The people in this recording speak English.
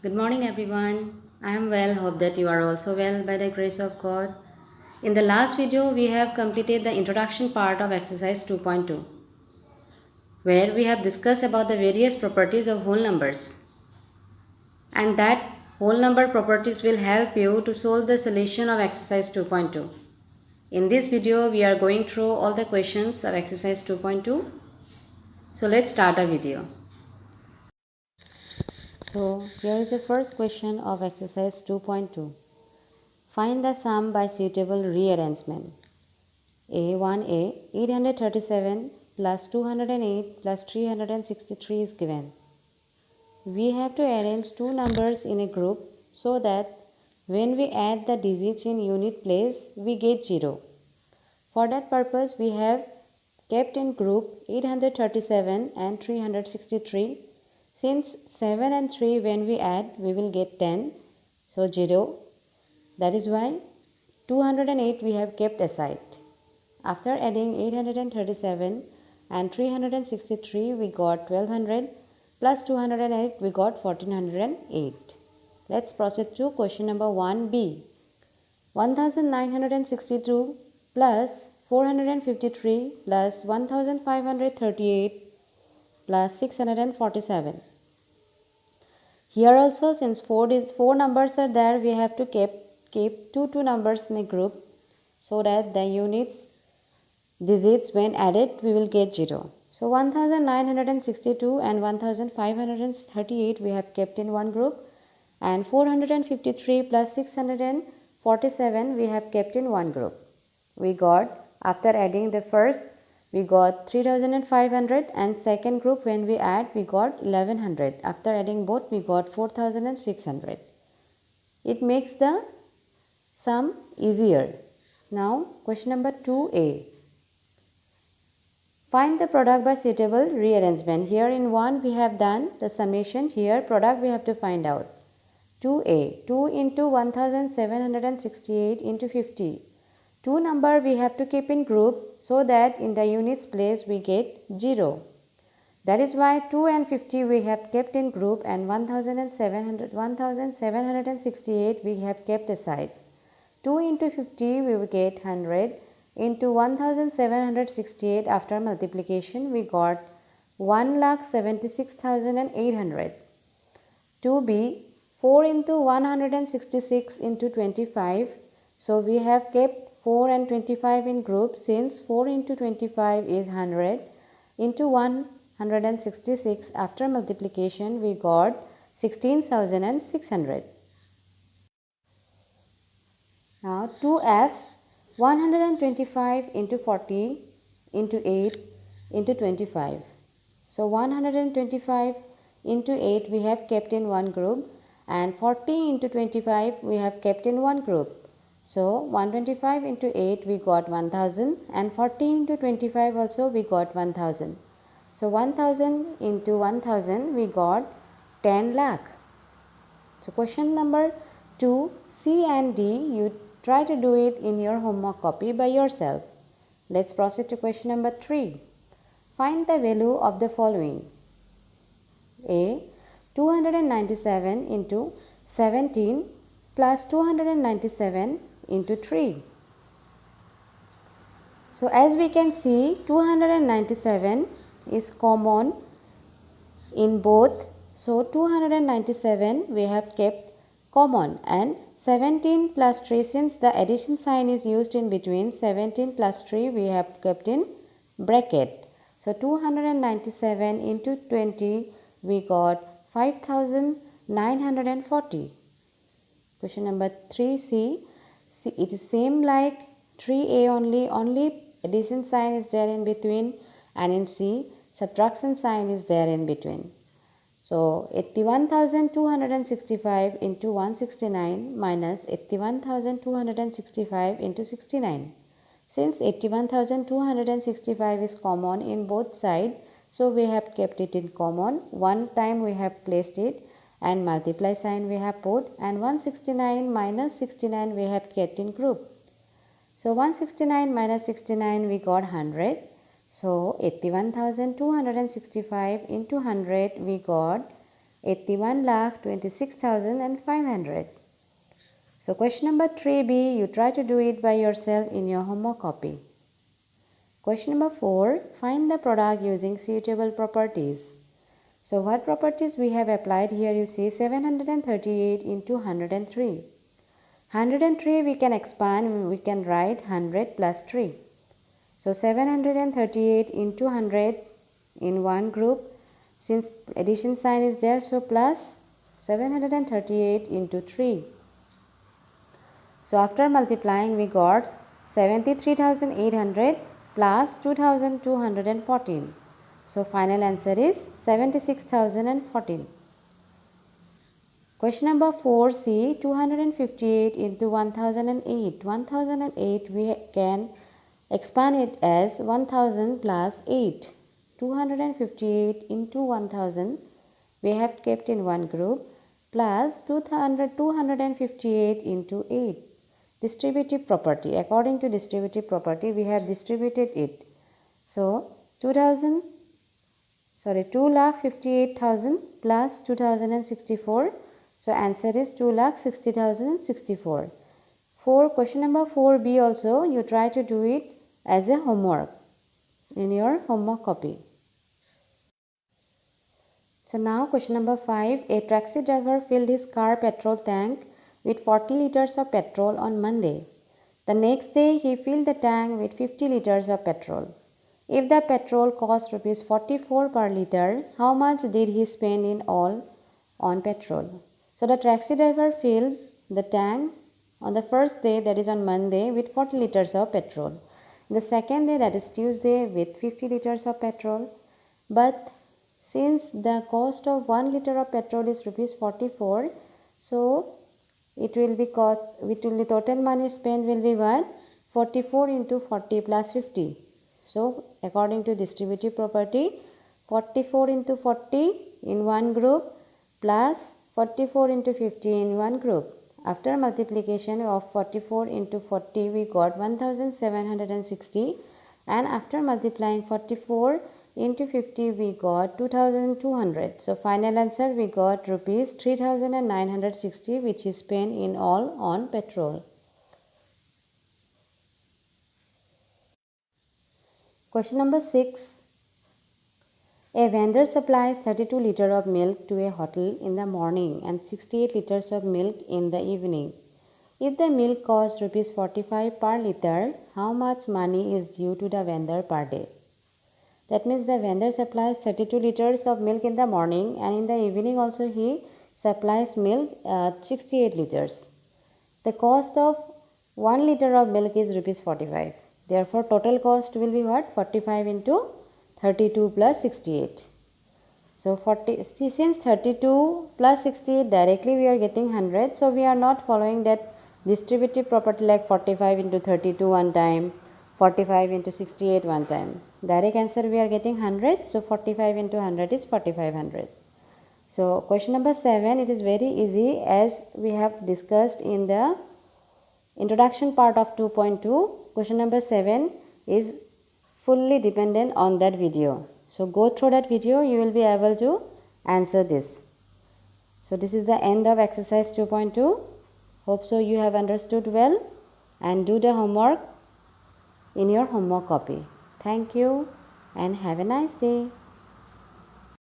Good morning, everyone. I am well. Hope that you are also well by the grace of God. In the last video, we have completed the introduction part of exercise 2.2, where we have discussed about the various properties of whole numbers. And that whole number properties will help you to solve the solution of exercise 2.2. In this video, we are going through all the questions of exercise 2.2. So let's start our video. So here is the first question of exercise 2.2. Find the sum by suitable rearrangement. A1A 837 plus 208 plus 363 is given. We have to arrange two numbers in a group so that when we add the digits in unit place, we get 0. For that purpose, we have kept in group 837 and 363. Since 7 and 3 when we add, we will get 10. So 0. That is why 208 we have kept aside. After adding 837 and 363 we got 1200 plus 208 we got 1408. Let's proceed to question number 1b. 1962 plus 453 plus 1538 plus 647. Here also, since four numbers are there, we have to keep two numbers in a group so that the units digits when added we will get 0. So 1962 and 1538 we have kept in one group, and 453 plus 647 we have kept in one group. We got, after adding the first, we got 3500, and second group when we add we got 1100. After adding both we got 4600. It makes the sum easier. Now question number 2a. Find the product by suitable rearrangement. Here in 1 we have done the summation. Here product we have to find out. 2a, 2 into 1768 into 50. Two number we have to keep in group so that in the units place we get 0. That is why 2 and 50 we have kept in group, and 1768 we have kept aside. 2 into 50 we will get 100 into 1768. After multiplication we got 1,76,800. 2b, 4 into 166 into 25. So we have kept 4 and 25 in group, since 4 into 25 is 100 into 166. After multiplication we got 16,600. Now 2f, 125 into 40 into 8 into 25. So 125 into 8 we have kept in one group, and 40 into 25 we have kept in one group. So 125 into 8 we got 1000, and 40 into 25 also we got 1000. So 1000 into 1000 we got 10 lakh. So question number 2, C and D, you try to do it in your homework copy by yourself. Let's proceed to question number 3. Find the value of the following. A. 297 into 17 plus 297 into 3. So as we can see, 297 is common in both. So 297 we have kept common, and 17 plus 3, since the addition sign is used in between, 17 plus 3 we have kept in bracket. So 297 into 20 we got 5940. Question number 3c. It is same like 3a only addition sign is there in between, and in C subtraction sign is there in between. So 81,265 into 169 minus 81,265 into 69. Since 81,265 is common in both sides, so we have kept it in common. One time we have placed it, and multiply sign we have put, and 169 minus 69 we have kept in group. So 169 minus 69 we got 100. So 81,265 into 100 we got 81,26,500. So question number 3b, you try to do it by yourself in your homework copy. Question number 4, find the product using suitable properties. So what properties we have applied here? You see 738 into 103. 103 we can expand, we can write 100 plus 3. So 738 into 100 in one group. Since addition sign is there, so plus 738 into 3. So after multiplying we got 73,800 plus 2,214. So final answer is 76,014. Question number 4c, 258 into 1008. 1008 we can expand it as 1000 plus 8. 258 into 1000 we have kept in one group plus 258 into 8. Distributive property. According to distributive property we have distributed it. So 2,58,000 plus 2,064. So answer is 2,60,064. Question number 4b also you try to do it as a homework in your homework copy. So now question number 5. A taxi driver filled his car petrol tank with 40 liters of petrol on Monday. The next day he filled the tank with 50 liters of petrol. If the petrol cost rupees 44 per liter, how much did he spend in all on petrol? So the taxi driver filled the tank on the first day, that is on Monday, with 40 liters of petrol. The second day, that is Tuesday, with 50 liters of petrol. But since the cost of 1 liter of petrol is rupees 44, so total money spent will be what? 44 into 40 plus 50. So according to distributive property, 44 into 40 in one group plus 44 into 50 in one group. After multiplication of 44 into 40 we got 1760, and after multiplying 44 into 50 we got 2200. So final answer we got rupees 3960, which is spent in all on petrol. Question number 6. A vendor supplies 32 liters of milk to a hotel in the morning and 68 liters of milk in the evening. If the milk costs rupees 45 per liter, how much money is due to the vendor per day? That means the vendor supplies 32 liters of milk in the morning, and in the evening also he supplies milk 68 liters. The cost of 1 liter of milk is rupees 45. Therefore total cost will be what? 45 into 32 plus 68. So since 32 plus 68 directly we are getting 100, so we are not following that distributive property like 45 into 32 one time, 45 into 68 one time. Direct answer we are getting 100, so 45 into 100 is 4500. So question number 7, it is very easy as we have discussed in the introduction part of 2.2. Question number 7 is fully dependent on that video. So go through that video, you will be able to answer this. So this is the end of exercise 2.2. Hope so you have understood well, and do the homework in your homework copy. Thank you and have a nice day.